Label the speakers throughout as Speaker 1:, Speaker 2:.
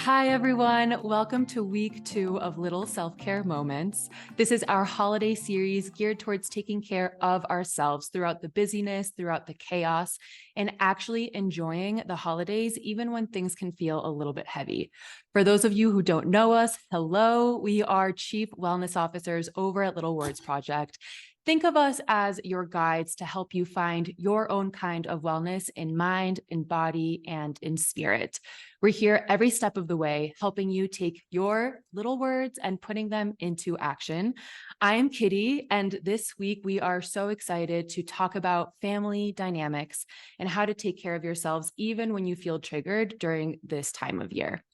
Speaker 1: Hi, everyone. Welcome to week 2 of Little Self-Care Moments. This is our holiday series geared towards taking care of ourselves throughout the busyness, throughout the chaos, and actually enjoying the holidays, even when things can feel a little bit heavy. For those of you who don't know us, hello. We are Chief Wellness Officers over at Little Words Project. Think of us as your guides to help you find your own kind of wellness in mind, in body, and in spirit. We're here every step of the way, helping you take your little words and putting them into action. I am Kitty, and this week we are so excited to talk about family dynamics and how to take care of yourselves even when you feel triggered during this time of year.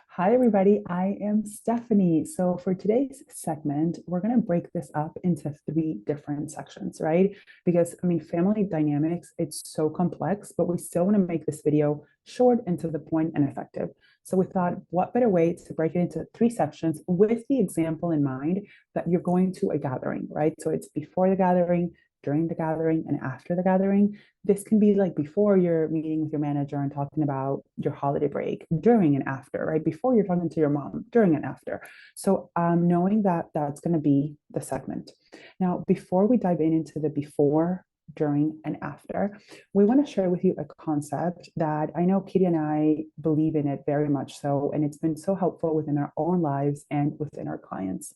Speaker 2: Hi, everybody. I am Stephanie. So for today's segment, we're going to break this up into 3 different sections, right? Because, family dynamics, it's so complex, but we still want to make this video short and to the point and effective. So we thought, what better way to break it into 3 sections with the example in mind that you're going to a gathering, right? So it's before the gathering, during the gathering, and after the gathering. This can be like before you're meeting with your manager and talking about your holiday break, during and after, right? Before you're talking to your mom, during and after. So knowing that that's going to be the segment. Now, before we dive into the before, during, and after, we want to share with you a concept that I know Kitty and I believe in it very much so, and it's been so helpful within our own lives and within our clients.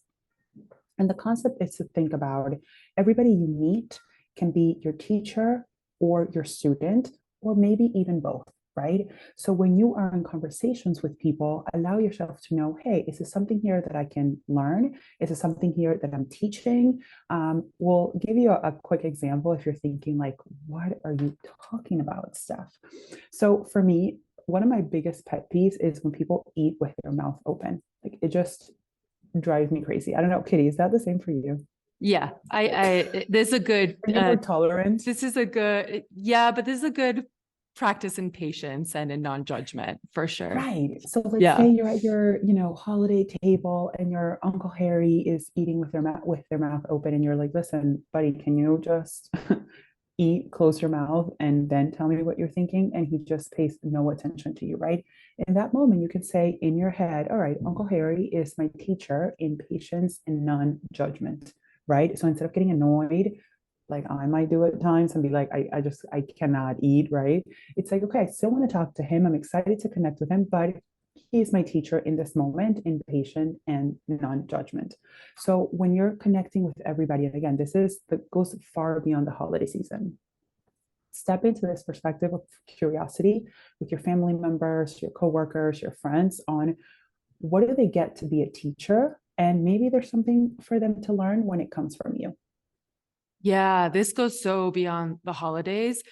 Speaker 2: And the concept is to think about everybody you meet can be your teacher or your student, or maybe even both, right? So when you are in conversations with people, allow yourself to know, hey, is this something here that I can learn? Is this something here that I'm teaching? We'll give you a quick example if you're thinking like, what are you talking about, Steph? So for me, one of my biggest pet peeves is when people eat with their mouth open. Like it just drives me crazy. I don't know, Kitty, is that the same for you?
Speaker 1: Yeah, this is a good,
Speaker 2: Are you more tolerant?
Speaker 1: this is a good, yeah, but this is a good practice in patience and in non-judgment for sure.
Speaker 2: Right. So let's
Speaker 1: Yeah.
Speaker 2: say you're at your, holiday table and your Uncle Harry is eating with their mouth open and you're like, listen, buddy, can you just eat, close your mouth, and then tell me what you're thinking? And he just pays no attention to you, right? In that moment, you can say in your head, all right, Uncle Harry is my teacher in patience and non-judgment, right? So instead of getting annoyed, like I might do at times and be like, I cannot eat, right? It's like, okay, I still want to talk to him. I'm excited to connect with him, but he's my teacher in this moment, in patient and non-judgment. So when you're connecting with everybody, and again, this is that goes far beyond the holiday season. Step into this perspective of curiosity with your family members, your coworkers, your friends on what do they get to be a teacher? And maybe there's something for them to learn when it comes from you.
Speaker 1: Yeah, this goes so beyond the holidays.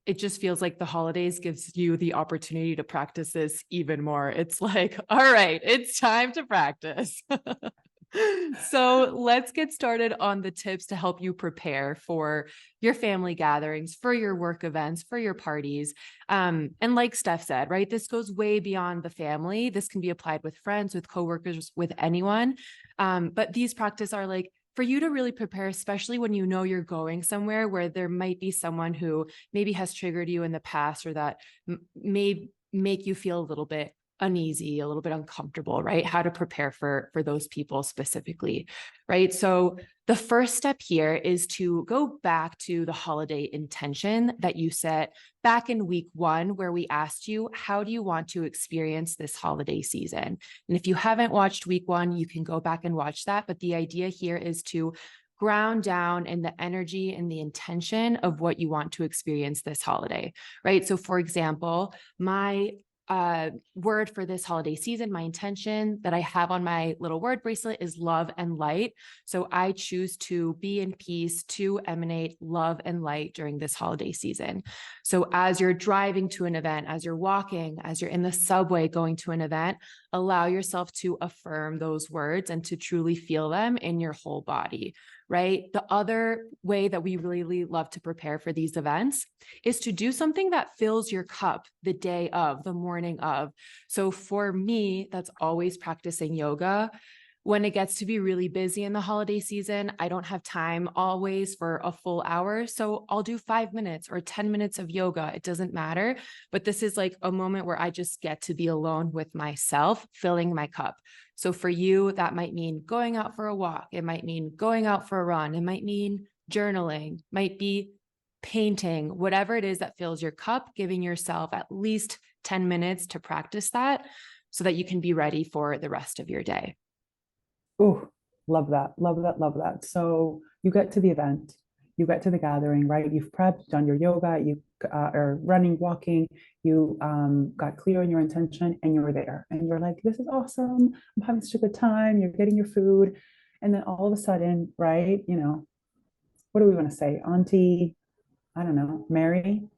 Speaker 1: It just feels like the holidays gives you the opportunity to practice this even more. It's like, all right, it's time to practice. So let's get started on the tips to help you prepare for your family gatherings, for your work events, for your parties. And like Steph said, right, this goes way beyond the family. This can be applied with friends, with coworkers, with anyone. But these practices are like for you to really prepare, especially when you know you're going somewhere where there might be someone who maybe has triggered you in the past or that may make you feel a little bit uneasy, a little bit uncomfortable, right? How to prepare for those people specifically, right? So the first step here is to go back to the holiday intention that you set back in week 1, where we asked you, how do you want to experience this holiday season? And if you haven't watched week 1, you can go back and watch that. But the idea here is to ground down in the energy and the intention of what you want to experience this holiday, right? So for example, my word for this holiday season, my intention that I have on my little word bracelet is love and light. So I choose to be in peace, to emanate love and light during this holiday season. So as you're driving to an event, as you're walking, as you're in the subway going to an event, allow yourself to affirm those words and to truly feel them in your whole body, right? The other way that we really love to prepare for these events is to do something that fills your cup the day of, the morning of. So for me, that's always practicing yoga. When it gets to be really busy in the holiday season, I don't have time always for a full hour. So I'll do 5 minutes or 10 minutes of yoga. It doesn't matter. But this is like a moment where I just get to be alone with myself, filling my cup. So for you, that might mean going out for a walk. It might mean going out for a run. It might mean journaling, might be painting, whatever it is that fills your cup, giving yourself at least 10 minutes to practice that so that you can be ready for the rest of your day.
Speaker 2: Oh, love that. Love that. Love that. So you get to the event, you get to the gathering, right? You've prepped, done your yoga, you are running, walking, you got clear on your intention and you're there. And you're like, this is awesome. I'm having such a good time. You're getting your food. And then all of a sudden, right? What do we want to say? Auntie, I don't know, Mary.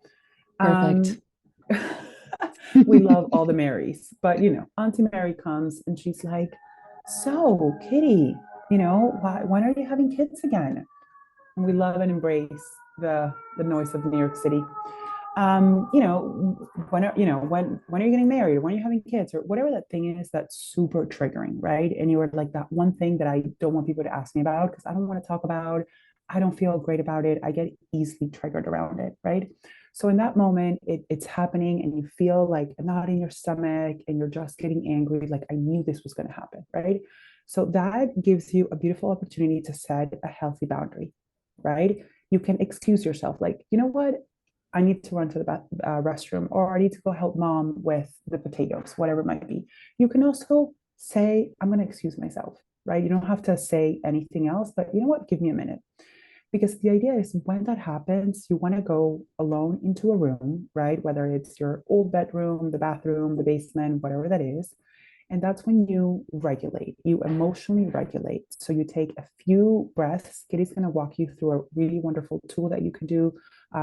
Speaker 1: Perfect.
Speaker 2: Um, we love all the Marys, but Auntie Mary comes and she's like, so Kitty, when are you having kids again? And we love and embrace the noise of New York City. When are you getting married? When are you having kids? Or whatever that thing is that's super triggering, right? And you were like, that one thing that I don't want people to ask me about because I don't want to talk about. I don't feel great about it. I get easily triggered around it, right? So in that moment, it's happening and you feel like a knot in your stomach and you're just getting angry, like I knew this was going to happen, right? So that gives you a beautiful opportunity to set a healthy boundary, right? You can excuse yourself, like, you know what? I need to run to the restroom, or I need to go help mom with the potatoes, whatever it might be. You can also say, I'm going to excuse myself, right? You don't have to say anything else, but you know what? Give me a minute. Because the idea is when that happens, you want to go alone into a room, right? Whether it's your old bedroom, the bathroom, the basement, whatever that is. And that's when you regulate, you emotionally regulate. So you take a few breaths. Kitty's going to walk you through a really wonderful tool that you can do,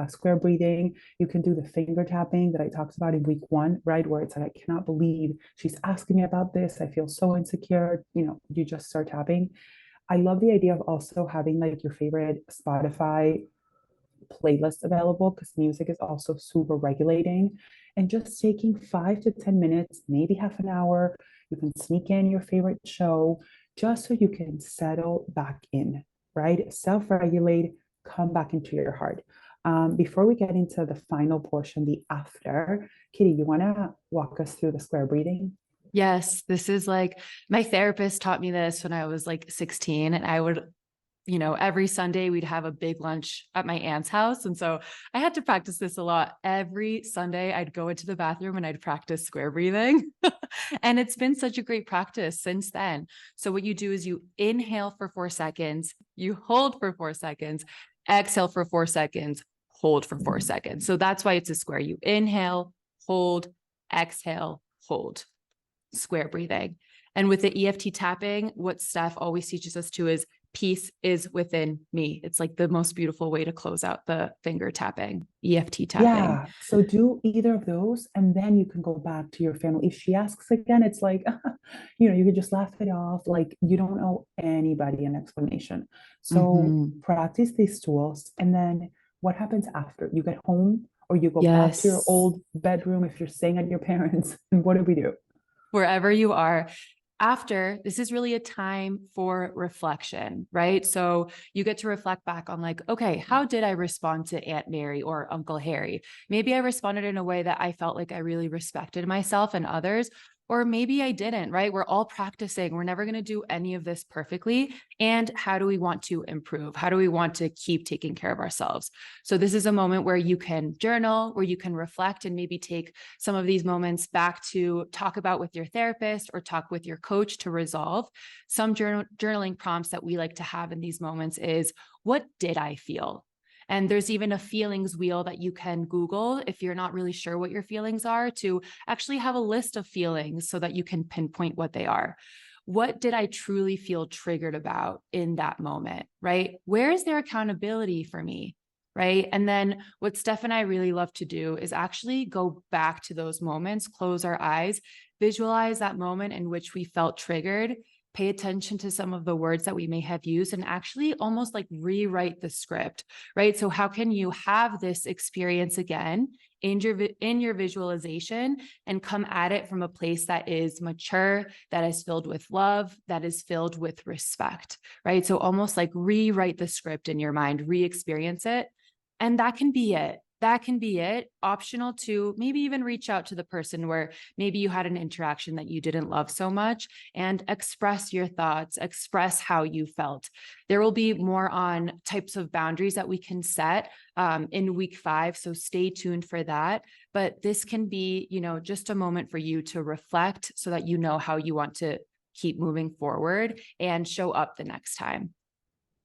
Speaker 2: square breathing. You can do the finger tapping that I talked about in week 1, right? Where it's like, I cannot believe she's asking me about this. I feel so insecure. You just start tapping. I love the idea of also having like your favorite Spotify playlist available because music is also super regulating, and just taking 5 to 10 minutes, maybe half an hour. You can sneak in your favorite show just so you can settle back in, right? Self regulate, come back into your heart. Before we get into the final portion, the after, Kitty, you want to walk us through the square breathing?
Speaker 1: Yes, this is like my therapist taught me this when I was like 16, and I would, every Sunday we'd have a big lunch at my aunt's house. And so I had to practice this a lot. Every Sunday I'd go into the bathroom and I'd practice square breathing. And it's been such a great practice since then. So what you do is you inhale for 4 seconds, you hold for 4 seconds, exhale for 4 seconds, hold for 4 seconds. So that's why it's a square. You inhale, hold, exhale, hold. Square breathing. And with the EFT tapping, what Steph always teaches us to is peace is within me. It's like the most beautiful way to close out the finger tapping, EFT tapping.
Speaker 2: Yeah. So do either of those, and then you can go back to your family. If she asks again, it's like, you can just laugh it off. Like you don't owe anybody an explanation. So practice these tools. And then what happens after you get home or you go back to your old bedroom if you're staying at your parents'? And what do we do?
Speaker 1: Wherever you are. After, this is really a time for reflection, right? So you get to reflect back on like, okay, how did I respond to Aunt Mary or Uncle Harry? Maybe I responded in a way that I felt like I really respected myself and others, or maybe I didn't, right? We're all practicing. We're never going to do any of this perfectly. And how do we want to improve? How do we want to keep taking care of ourselves? So this is a moment where you can journal, where you can reflect and maybe take some of these moments back to talk about with your therapist or talk with your coach to resolve. Some journaling prompts that we like to have in these moments is, what did I feel? And there's even a feelings wheel that you can Google if you're not really sure what your feelings are, to actually have a list of feelings so that you can pinpoint what they are. What did I truly feel triggered about in that moment, right? Where is there accountability for me, right? And then what Steph and I really love to do is actually go back to those moments, close our eyes, visualize that moment in which we felt triggered, pay attention to some of the words that we may have used and actually almost like rewrite the script, right? So how can you have this experience again in your visualization and come at it from a place that is mature, that is filled with love, that is filled with respect, right? So almost like rewrite the script in your mind, re-experience it. And that can be it. That can be it. Optional to maybe even reach out to the person where maybe you had an interaction that you didn't love so much and express your thoughts, express how you felt. There will be more on types of boundaries that we can set in week 5. So stay tuned for that. But this can be, just a moment for you to reflect so that you know how you want to keep moving forward and show up the next time.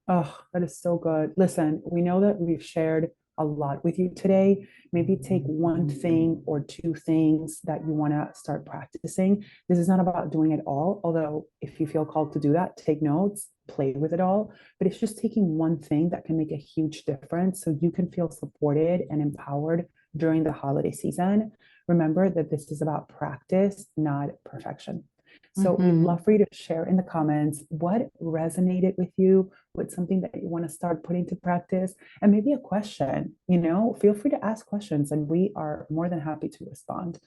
Speaker 2: Oh, that is so good. Listen, we know that we've shared a lot with you today. Maybe take one thing or two things that you want to start practicing. This is not about doing it all, although if you feel called to do that, take notes, play with it all. But it's just taking one thing that can make a huge difference so you can feel supported and empowered during the holiday season. Remember that this is about practice, not perfection. So we'd
Speaker 1: Mhm.
Speaker 2: love for you to share in the comments what resonated with you, what's something that you want to start putting to practice, and maybe a question. Feel free to ask questions, and we are more than happy to respond.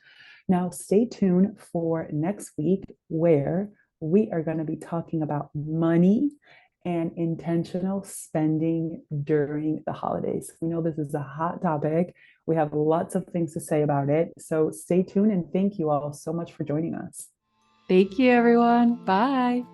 Speaker 2: Now, stay tuned for next week, where we are going to be talking about money and intentional spending during the holidays. We know this is a hot topic. We have lots of things to say about it. So stay tuned, and thank you all so much for joining us.
Speaker 1: Thank you, everyone. Bye.